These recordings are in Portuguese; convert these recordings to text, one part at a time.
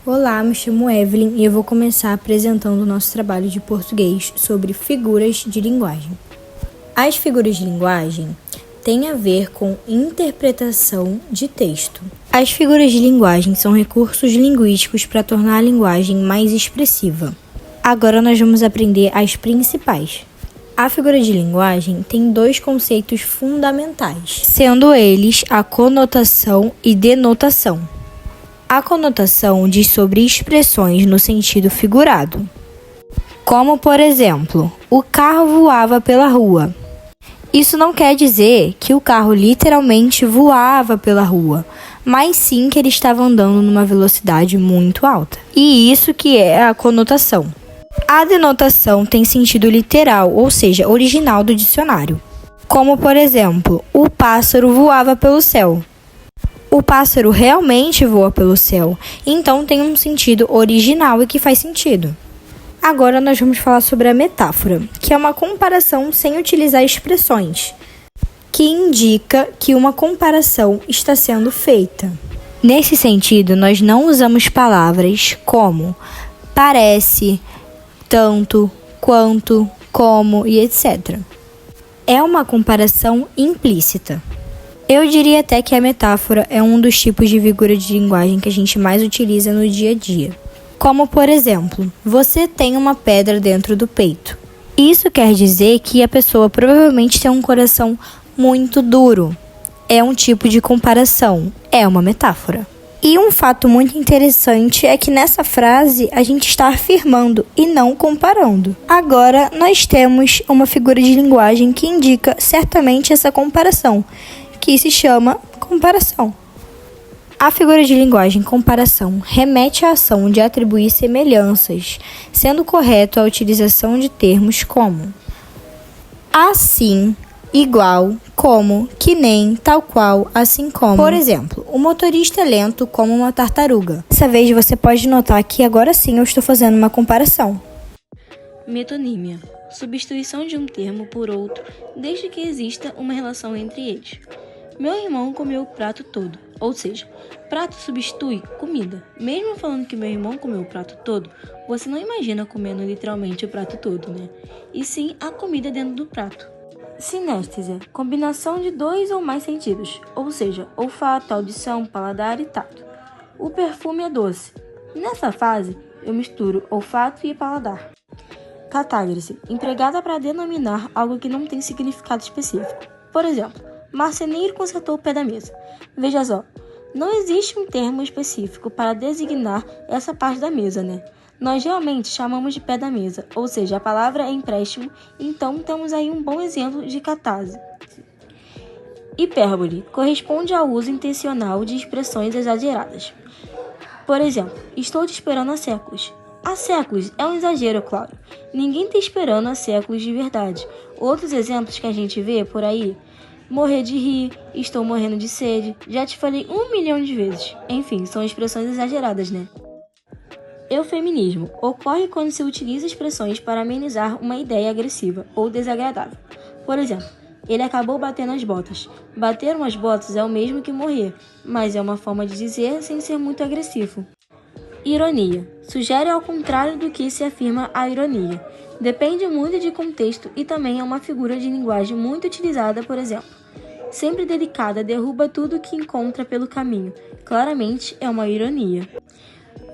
Olá, me chamo Evelyn e eu vou começar apresentando o nosso trabalho de português sobre figuras de linguagem. As figuras de linguagem têm a ver com interpretação de texto. As figuras de linguagem são recursos linguísticos para tornar a linguagem mais expressiva. Agora nós vamos aprender as principais. A figura de linguagem tem dois conceitos fundamentais, sendo eles a conotação e denotação. A conotação diz sobre expressões no sentido figurado, como, por exemplo, o carro voava pela rua. Isso não quer dizer que o carro literalmente voava pela rua, mas sim que ele estava andando numa velocidade muito alta. E isso que é a conotação. A denotação tem sentido literal, ou seja, original do dicionário. Como, por exemplo, o pássaro voava pelo céu. O pássaro realmente voa pelo céu, então tem um sentido original e que faz sentido. Agora nós vamos falar sobre a metáfora, que é uma comparação sem utilizar expressões, que indica que uma comparação está sendo feita. Nesse sentido, nós não usamos palavras como parece, tanto, quanto, como e etc. É uma comparação implícita. Eu diria até que a metáfora é um dos tipos de figura de linguagem que a gente mais utiliza no dia a dia. Como, por exemplo, você tem uma pedra dentro do peito. Isso quer dizer que a pessoa provavelmente tem um coração muito duro. É um tipo de comparação, é uma metáfora. E um fato muito interessante é que nessa frase a gente está afirmando e não comparando. Agora nós temos uma figura de linguagem que indica certamente essa comparação, que se chama comparação. A figura de linguagem comparação remete à ação de atribuir semelhanças, sendo correto a utilização de termos como assim, igual, como, que nem, tal qual, assim como. Por exemplo, o motorista é lento como uma tartaruga. Dessa vez você pode notar que agora sim eu estou fazendo uma comparação. Metonímia. Substituição de um termo por outro, desde que exista uma relação entre eles. Meu irmão comeu o prato todo, ou seja, prato substitui comida. Mesmo falando que meu irmão comeu o prato todo, você não imagina comendo literalmente o prato todo, né? E sim a comida dentro do prato. Sinestésia, combinação de dois ou mais sentidos, ou seja, olfato, audição, paladar e tato. O perfume é doce. Nessa fase, eu misturo olfato e paladar. Catágrase, empregada para denominar algo que não tem significado específico. Por exemplo, marceneiro consertou o pé da mesa. Veja só, não existe um termo específico para designar essa parte da mesa, né? Nós realmente chamamos de pé da mesa, ou seja, a palavra é empréstimo, então temos aí um bom exemplo de catarse. Hipérbole corresponde ao uso intencional de expressões exageradas. Por exemplo, estou te esperando há séculos. Há séculos é um exagero, claro. Ninguém está esperando há séculos de verdade. Outros exemplos que a gente vê por aí: morrer de rir, estou morrendo de sede, já te falei 1 milhão de vezes. Enfim, são expressões exageradas, né? Eufeminismo ocorre quando se utiliza expressões para amenizar uma ideia agressiva ou desagradável. Por exemplo, ele acabou batendo as botas. Bater umas botas é o mesmo que morrer, mas é uma forma de dizer sem ser muito agressivo. Ironia. Sugere ao contrário do que se afirma a ironia. Depende muito de contexto e também é uma figura de linguagem muito utilizada, por exemplo. Sempre delicada, derruba tudo que encontra pelo caminho. Claramente é uma ironia.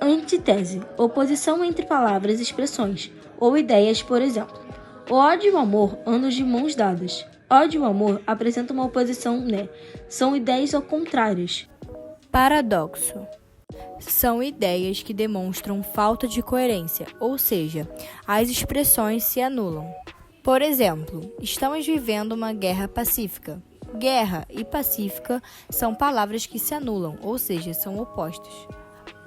Antítese. Oposição entre palavras, expressões ou ideias, por exemplo. O ódio e o amor andam de mãos dadas. Ódio e o amor apresentam uma oposição, né? São ideias ao contrárias. Paradoxo. São ideias que demonstram falta de coerência, ou seja, as expressões se anulam. Por exemplo, estamos vivendo uma guerra pacífica. Guerra e pacífica são palavras que se anulam, ou seja, são opostos.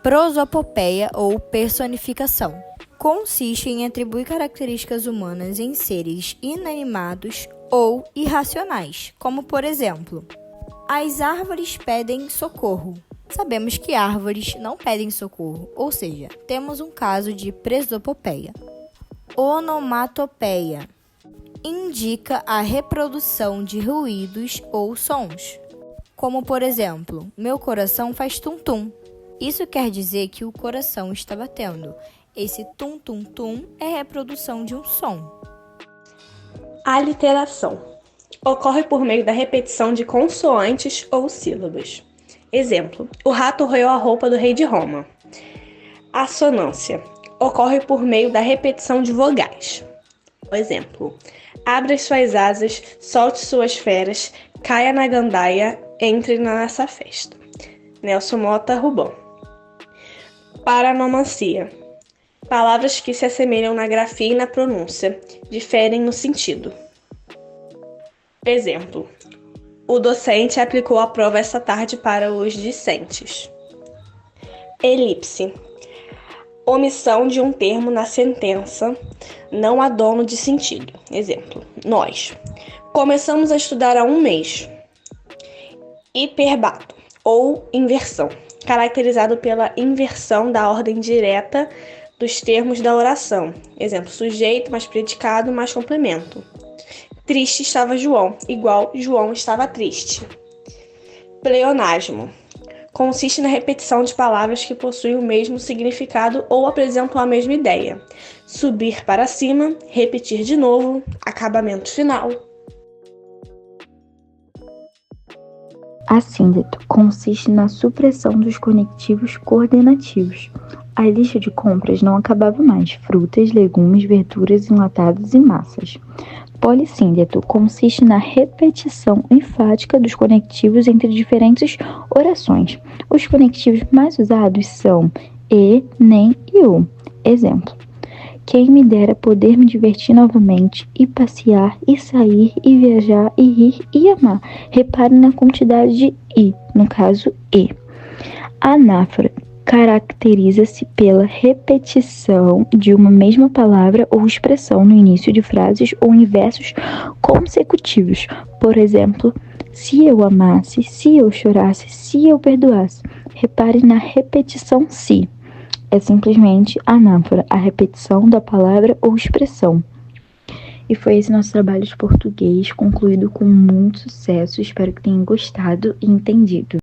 Prosopopeia ou personificação. Consiste em atribuir características humanas em seres inanimados ou irracionais, como por exemplo, as árvores pedem socorro. Sabemos que árvores não pedem socorro, ou seja, temos um caso de presopopeia. Onomatopeia. Indica a reprodução de ruídos ou sons, como por exemplo, meu coração faz tum-tum. Isso quer dizer que o coração está batendo. Esse tum-tum-tum é a reprodução de um som. Aliteração ocorre por meio da repetição de consoantes ou sílabas. Exemplo: o rato roeu a roupa do rei de Roma. Assonância ocorre por meio da repetição de vogais. Exemplo: abra suas asas, solte suas feras, caia na gandaia, entre na nossa festa. Nelson Mota Rubão. Paranomancia. Palavras que se assemelham na grafia e na pronúncia, diferem no sentido. Exemplo: o docente aplicou a prova esta tarde para os discentes. Elipse. Omissão de um termo na sentença, não há dono de sentido. Exemplo: nós começamos a estudar há um mês. Hiperbato, ou inversão, caracterizado pela inversão da ordem direta dos termos da oração. Exemplo: sujeito mais predicado mais complemento. Triste estava João, igual João estava triste. Pleonasmo. Consiste na repetição de palavras que possuem o mesmo significado ou apresentam a mesma ideia. Subir para cima, repetir de novo, acabamento final. Assíndeto consiste na supressão dos conectivos coordenativos. A lista de compras não acabava mais: frutas, legumes, verduras, enlatados e massas. Polissíndeto consiste na repetição enfática dos conectivos entre diferentes orações. Os conectivos mais usados são e, nem e o. Exemplo: quem me dera poder me divertir novamente, e passear, e sair, e viajar, e rir, e amar. Repare na quantidade de i, no caso e. A anáfora caracteriza-se pela repetição de uma mesma palavra ou expressão no início de frases ou em versos consecutivos. Por exemplo: se eu amasse, se eu chorasse, se eu perdoasse. Repare na repetição se. É simplesmente anáfora, a repetição da palavra ou expressão. E foi esse nosso trabalho de português, concluído com muito sucesso. Espero que tenham gostado e entendido.